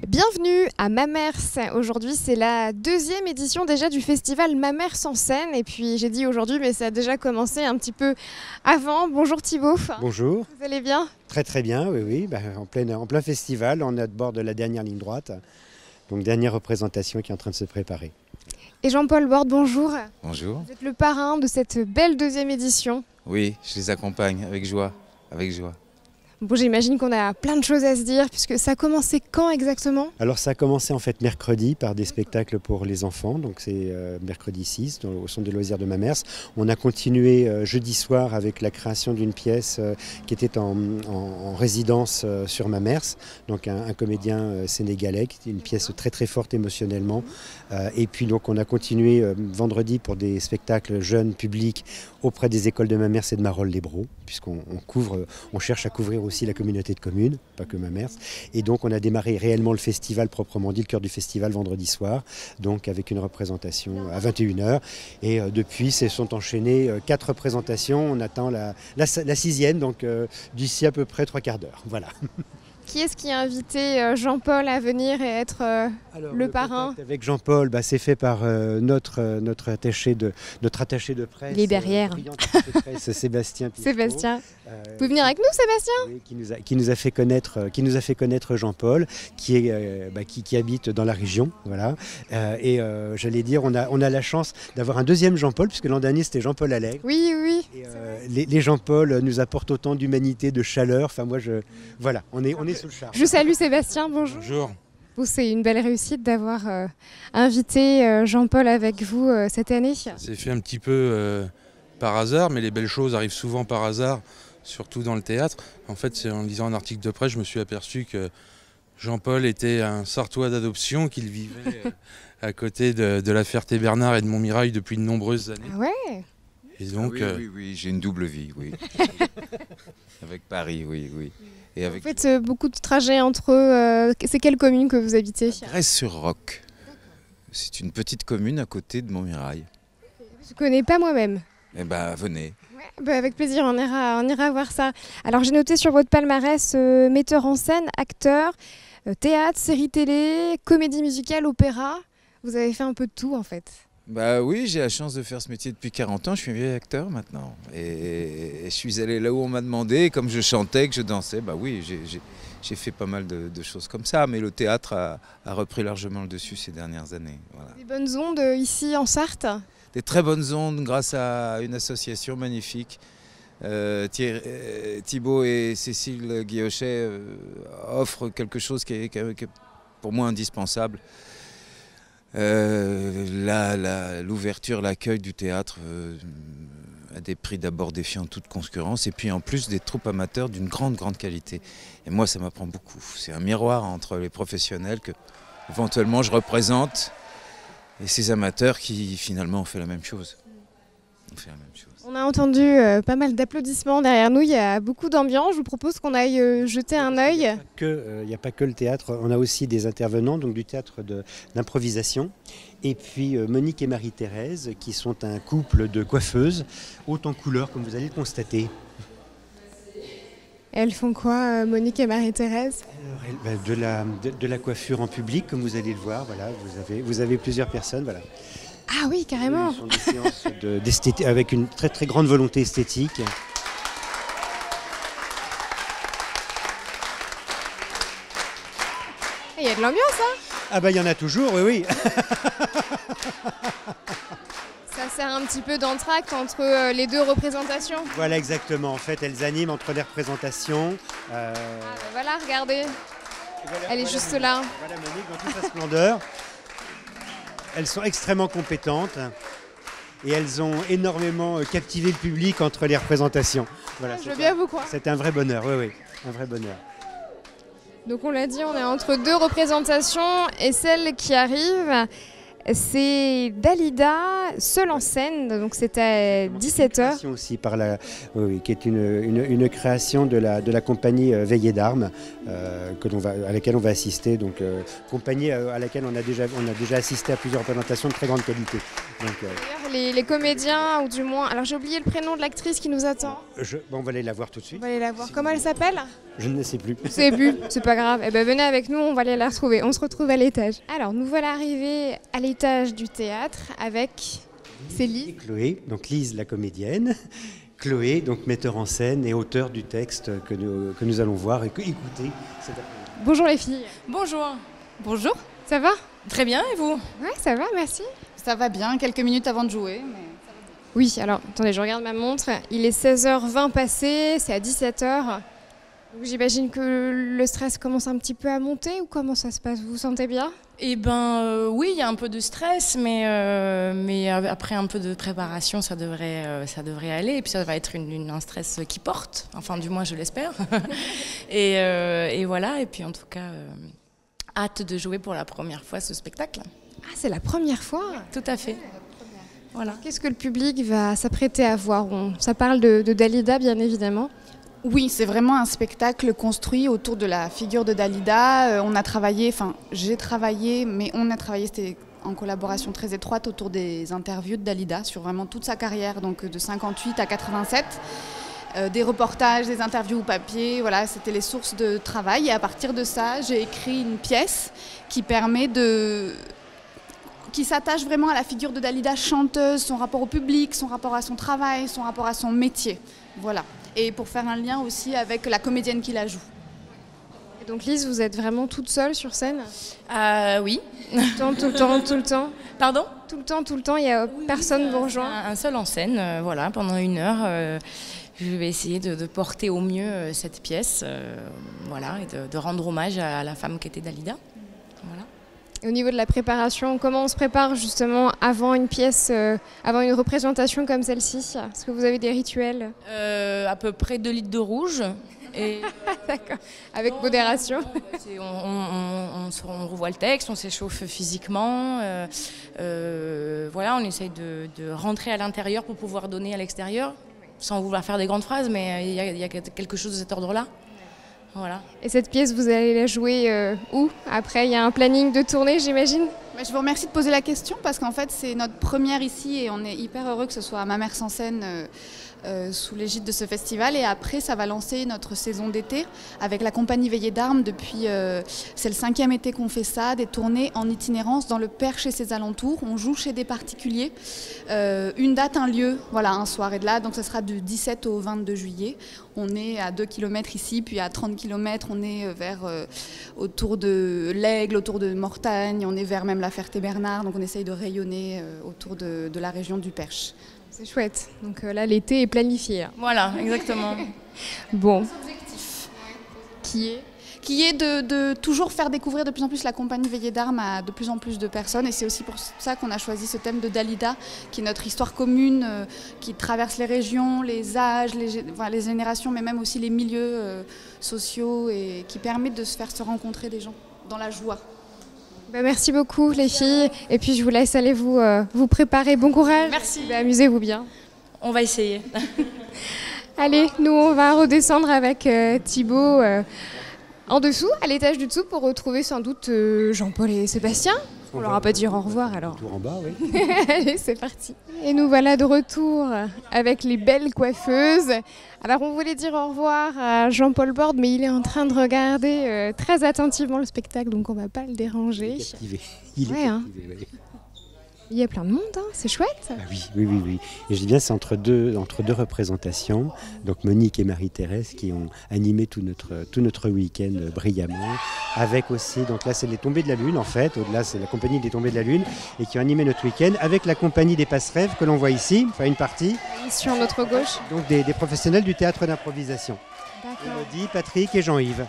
Bienvenue à Mamers. Aujourd'hui, c'est la deuxième édition déjà du festival Mamers en scène. Et puis, j'ai dit aujourd'hui, mais ça a déjà commencé un petit peu avant. Bonjour Thibaut. Bonjour. Vous allez bien? Très très bien, oui. En plein festival, on est à bord de la dernière ligne droite. Donc, dernière représentation qui est en train de se préparer. Et Jean-Paul Borde, bonjour. Bonjour. Vous êtes le parrain de cette belle deuxième édition. Oui, je les accompagne avec joie, avec joie. Bon, j'imagine qu'on a plein de choses à se dire, puisque ça a commencé quand exactement? Alors ça a commencé en fait mercredi par des spectacles pour les enfants, donc c'est mercredi 6 au centre de loisirs de Mamers. On a continué jeudi soir avec la création d'une pièce qui était en résidence sur Mamers, donc un comédien sénégalais, qui était une pièce très très forte émotionnellement. Et puis donc on a continué vendredi pour des spectacles jeunes publics auprès des écoles de Mamers et de Marolles-les-Braaux, puisqu'on cherche à couvrir aussi la communauté de communes, pas que Mamers. Et donc on a démarré réellement le festival proprement dit, le cœur du festival vendredi soir, donc avec une représentation à 21h. Et depuis, se sont enchaînées 4 représentations. On attend la 6e, donc d'ici à peu près 3 quarts d'heure. Voilà. Qui est-ce qui a invité Jean-Paul à venir et être le parrain? Avec Jean-Paul, c'est fait par notre attaché de presse. Il est derrière. Sébastien Pistot. Sébastien. Vous pouvez venir avec nous, Sébastien? Oui, qui nous a fait connaître Jean-Paul, qui habite dans la région. Voilà. J'allais dire, on a la chance d'avoir un deuxième Jean-Paul, puisque l'an dernier c'était Jean-Paul Allègre. Oui, oui. Et, les Jean-Paul nous apportent autant d'humanité, de chaleur. Enfin, moi, voilà, on est sous le charme. Je salue Sébastien, bonjour. Bonjour. C'est une belle réussite d'avoir invité Jean-Paul avec vous cette année. C'est fait un petit peu par hasard, mais les belles choses arrivent souvent par hasard, surtout dans le théâtre. En fait, c'est en lisant un article de presse, je me suis aperçu que Jean-Paul était un Sartois d'adoption, qu'il vivait à côté de la Ferté-Bernard et de Montmirail depuis de nombreuses années. Ah ouais. Et donc, oui, j'ai une double vie, oui. Avec Paris, oui. Et avec... Vous faites beaucoup de trajets entre... c'est quelle commune que vous habitez? Grèce-sur-Roc. C'est une petite commune à côté de Montmirail. Je ne connais pas moi-même. Eh bien, venez. Ouais, avec plaisir, on ira voir ça. Alors j'ai noté sur votre palmarès metteur en scène, acteur, théâtre, série télé, comédie musicale, opéra. Vous avez fait un peu de tout en fait. Bah oui, j'ai la chance de faire ce métier depuis 40 ans, je suis un vieil acteur maintenant. Et je suis allé là où on m'a demandé, et comme je chantais, que je dansais, bah oui, j'ai fait pas mal de choses comme ça, mais le théâtre a repris largement le dessus ces dernières années. Voilà. Des bonnes ondes ici en Sarthe? Des très bonnes ondes grâce à une association magnifique. Thibaut et Cécile Guillochet offrent quelque chose qui est pour moi indispensable. L'ouverture, l'accueil du théâtre à des prix d'abord défiant toute concurrence, et puis en plus des troupes amateurs d'une grande qualité. Et moi, ça m'apprend beaucoup. C'est un miroir entre les professionnels que éventuellement je représente et ces amateurs qui finalement ont fait la même chose. On a entendu pas mal d'applaudissements derrière nous, il y a beaucoup d'ambiance. Je vous propose qu'on aille jeter un œil. Il n'y a pas que le théâtre, on a aussi des intervenants, donc du théâtre d'improvisation. Et puis Monique et Marie-Thérèse, qui sont un couple de coiffeuses, hautes en couleur, comme vous allez le constater. Elles font quoi, Monique et Marie-Thérèse? De la coiffure en public, comme vous allez le voir. Voilà, vous avez plusieurs personnes. Voilà. Ah oui, carrément. Ce sont des séances d'esthétique avec une très très grande volonté esthétique. Il y a de l'ambiance, hein? Ah bah il y en a toujours, oui. Ça sert un petit peu d'entracte entre les deux représentations. Voilà, exactement. En fait, elles animent entre les représentations. Voilà, regardez. Elle est juste là. Voilà Monique dans toute sa splendeur. Elles sont extrêmement compétentes et elles ont énormément captivé le public entre les représentations. Voilà, je veux bien vous croire. C'est un vrai bonheur, oui, un vrai bonheur. Donc on l'a dit, on est entre deux représentations et celle qui arrive, c'est Dalida, seule en scène, donc c'est à 17h. Aussi qui est une création de la compagnie Veillée d'Armes, à laquelle on va assister, donc compagnie à laquelle on a déjà assisté à plusieurs représentations de très grande qualité. Donc, D'ailleurs, les comédiens, ou du moins... Alors j'ai oublié le prénom de l'actrice qui nous attend. on va aller la voir tout de On suite. va aller la voir. Comment elle s'appelle? Je ne sais plus. C'est bu, c'est pas grave. Eh ben venez avec nous, on va aller la retrouver. On se retrouve à l'étage. Alors nous voilà arrivés à l'étage du théâtre avec Céline. Et Chloé, donc Lise la comédienne, Chloé, donc metteur en scène et auteur du texte que nous allons voir et écouter cet après-midi. Bonjour les filles. Bonjour. Bonjour. Ça va? Très bien, et vous? Ouais, ça va, merci. Ça va bien, quelques minutes avant de jouer. Mais... Oui, alors attendez, je regarde ma montre. Il est 16h20 passé, c'est à 17h. Donc j'imagine que le stress commence un petit peu à monter ou comment ça se passe? Vous vous sentez bien? Eh ben oui, il y a un peu de stress, mais après un peu de préparation, ça devrait aller. Et puis ça va être un stress qui porte, enfin du moins je l'espère. et voilà, et puis en tout cas, hâte de jouer pour la première fois ce spectacle. Ah, c'est la première fois? Tout à fait. Voilà. Qu'est-ce que le public va s'apprêter à voir? Ça parle de Dalida, bien évidemment. Oui, c'est vraiment un spectacle construit autour de la figure de Dalida. J'ai travaillé, mais on a travaillé, c'était en collaboration très étroite autour des interviews de Dalida sur vraiment toute sa carrière, donc de 58 à 87. Des reportages, des interviews papier, voilà, c'était les sources de travail. Et à partir de ça, j'ai écrit une pièce qui s'attache vraiment à la figure de Dalida, chanteuse, son rapport au public, son rapport à son travail, son rapport à son métier. Voilà. Et pour faire un lien aussi avec la comédienne qui la joue. Et donc Lise, vous êtes vraiment toute seule sur scène? Oui. Tout le temps? Pardon? Tout le temps, il n'y a personne vous rejoint? Un seul en scène, voilà, pendant 1 heure. Je vais essayer de porter au mieux cette pièce, voilà, et de rendre hommage à la femme qu'était Dalida. Voilà. Et au niveau de la préparation, comment on se prépare justement avant une pièce, avant une représentation comme celle-ci? Est-ce que vous avez des rituels? À peu près 2 litres de rouge. Et D'accord, avec modération. On revoit le texte, on s'échauffe physiquement. Voilà, on essaye de rentrer à l'intérieur pour pouvoir donner à l'extérieur, sans vouloir faire des grandes phrases, mais il y a quelque chose de cet ordre-là. Voilà. Et cette pièce, vous allez la jouer où? Après, il y a un planning de tournée, j'imagine? Je vous remercie de poser la question parce qu'en fait, c'est notre première ici et on est hyper heureux que ce soit à Ma Mère sans scène sous l'égide de ce festival. Et après, ça va lancer notre saison d'été avec la compagnie Veillée d'Armes. C'est le 5e été qu'on fait ça, des tournées en itinérance dans le Perche et ses alentours. On joue chez des particuliers. Une date, un lieu, voilà, un soir. Et de là, donc ça sera du 17 au 22 juillet. On est à 2 km ici, puis à 30 km, on est autour de l'Aigle, autour de Mortagne, on est vers même la Ferté-Bernard, donc on essaye de rayonner autour de la région du Perche. C'est chouette. Donc là, l'été est planifié. Voilà, exactement. Bon. Objectif. Qui est de toujours faire découvrir de plus en plus la compagnie Veillée d'Armes à de plus en plus de personnes. Et c'est aussi pour ça qu'on a choisi ce thème de Dalida, qui est notre histoire commune, qui traverse les régions, les âges, les générations, mais même aussi les milieux sociaux et qui permet de se faire se rencontrer des gens dans la joie. Merci beaucoup les filles. Et puis je vous laisse aller vous préparer. Bon courage. Merci. Amusez-vous bien. On va essayer. Allez, nous on va redescendre avec Thibaut en dessous, à l'étage du dessous, pour retrouver sans doute Jean-Paul et Sébastien. On leur a pas dit au revoir alors. Tour en bas, oui. Allez, c'est parti. Et nous voilà de retour avec les belles coiffeuses. Alors on voulait dire au revoir à Jean-Paul Borde, mais il est en train de regarder très attentivement le spectacle, donc on va pas le déranger. Il est Ouais, hein. captivé, oui. Il y a plein de monde, hein, c'est chouette. Ah oui. Et je dis bien, c'est entre deux représentations, donc Monique et Marie-Thérèse qui ont animé tout notre week-end brillamment, avec aussi, donc là c'est les Tombées de la Lune en fait, au-delà c'est la compagnie des Tombées de la Lune, et qui ont animé notre week-end avec la compagnie des Passerèves que l'on voit ici, enfin une partie. Sur notre gauche. Donc des professionnels du théâtre d'improvisation. D'accord. Elodie, Patrick et Jean-Yves.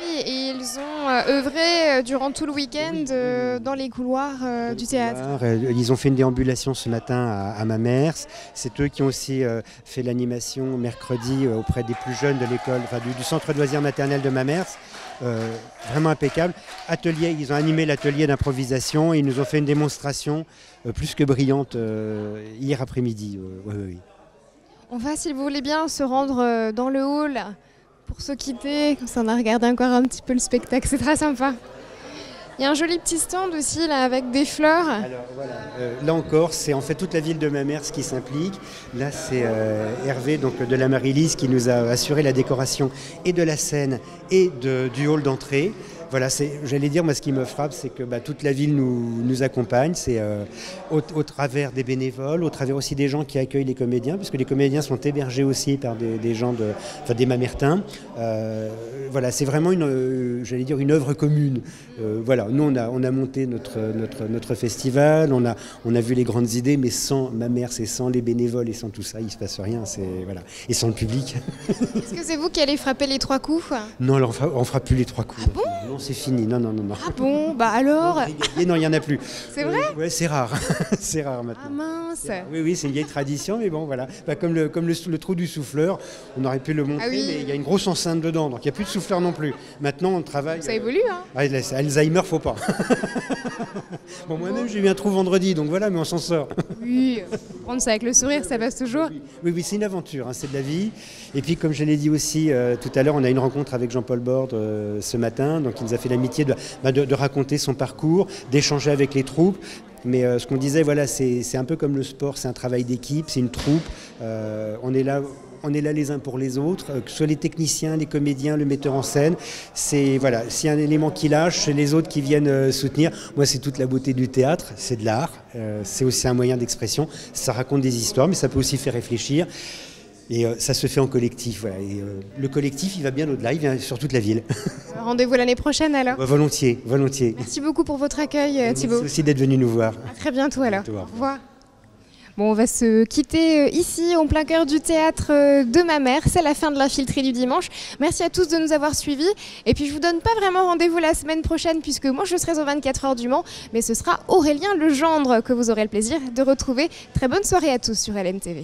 Oui, et ils ont œuvré durant tout le week-end dans les couloirs du théâtre. Ils ont fait une déambulation ce matin à Mamers. C'est eux qui ont aussi fait l'animation mercredi auprès des plus jeunes de l'école, enfin, du centre de loisirs maternel de Mamers. Vraiment impeccable. Atelier, ils ont animé l'atelier d'improvisation et ils nous ont fait une démonstration plus que brillante hier après-midi. Oui. On va, si vous voulez bien, se rendre dans le hall pour se quitter. Comme ça, on a regardé encore un petit peu le spectacle. C'est très sympa. Il y a un joli petit stand aussi là avec des fleurs. Alors voilà, là encore, c'est en fait toute la ville de Mamers qui s'implique. Là, c'est Hervé donc, de la Marie-Lise qui nous a assuré la décoration et de la scène et du hall d'entrée. Voilà, j'allais dire, moi ce qui me frappe, c'est que toute la ville nous accompagne, c'est au travers des bénévoles, au travers aussi des gens qui accueillent les comédiens, puisque les comédiens sont hébergés aussi par des gens, des Mamertins. Voilà, c'est vraiment j'allais dire, une œuvre commune. Voilà, nous on a monté notre festival, on a vu les grandes idées, mais sans Mamers et sans les bénévoles et sans tout ça, il ne se passe rien, voilà. Et sans le public. Est-ce que c'est vous qui allez frapper les 3 coups? Non, alors on fera plus les 3 coups. Ah bon? Non, c'est fini, non. Ah bon, bah alors? Non, il n'y en a plus. C'est vrai? Ouais, c'est rare, c'est rare maintenant. Ah mince. Oui, c'est une vieille tradition, mais bon, voilà. Comme le trou du souffleur, on aurait pu le montrer, Ah oui. mais il y a une grosse enceinte dedans, donc il n'y a plus de souffleur non plus. Maintenant, on travaille... Ça évolue, hein? Alzheimer, faut pas. Bon, moi-même, j'ai eu un trou vendredi, donc voilà, mais on s'en sort. Oui, prendre ça avec le sourire, ça passe toujours. Oui, c'est une aventure, hein, c'est de la vie. Et puis, comme je l'ai dit aussi tout à l'heure, on a une rencontre avec Jean-Paul Borde ce matin, donc il nous a fait l'amitié de raconter son parcours, d'échanger avec les troupes. Mais ce qu'on disait, voilà, c'est un peu comme le sport, c'est un travail d'équipe, c'est une troupe. On est là les uns pour les autres, que ce soit les techniciens, les comédiens, le metteur en scène. Voilà, s'il y a un élément qui lâche, c'est les autres qui viennent soutenir. Moi, c'est toute la beauté du théâtre, c'est de l'art, c'est aussi un moyen d'expression. Ça raconte des histoires, mais ça peut aussi faire réfléchir. Et ça se fait en collectif. Voilà. Et, le collectif, il va bien au-delà, il vient sur toute la ville. Rendez-vous l'année prochaine alors. Volontiers. Merci beaucoup pour votre accueil, Thibaut. Merci aussi d'être venu nous voir. À très bientôt alors. Au revoir. Bon, on va se quitter ici, en plein cœur du théâtre de Mamers. C'est la fin de l'Infiltré du dimanche. Merci à tous de nous avoir suivis. Et puis, je vous donne pas vraiment rendez-vous la semaine prochaine, puisque moi, je serai aux 24 heures du Mans. Mais ce sera Aurélien Legendre que vous aurez le plaisir de retrouver. Très bonne soirée à tous sur LMTV.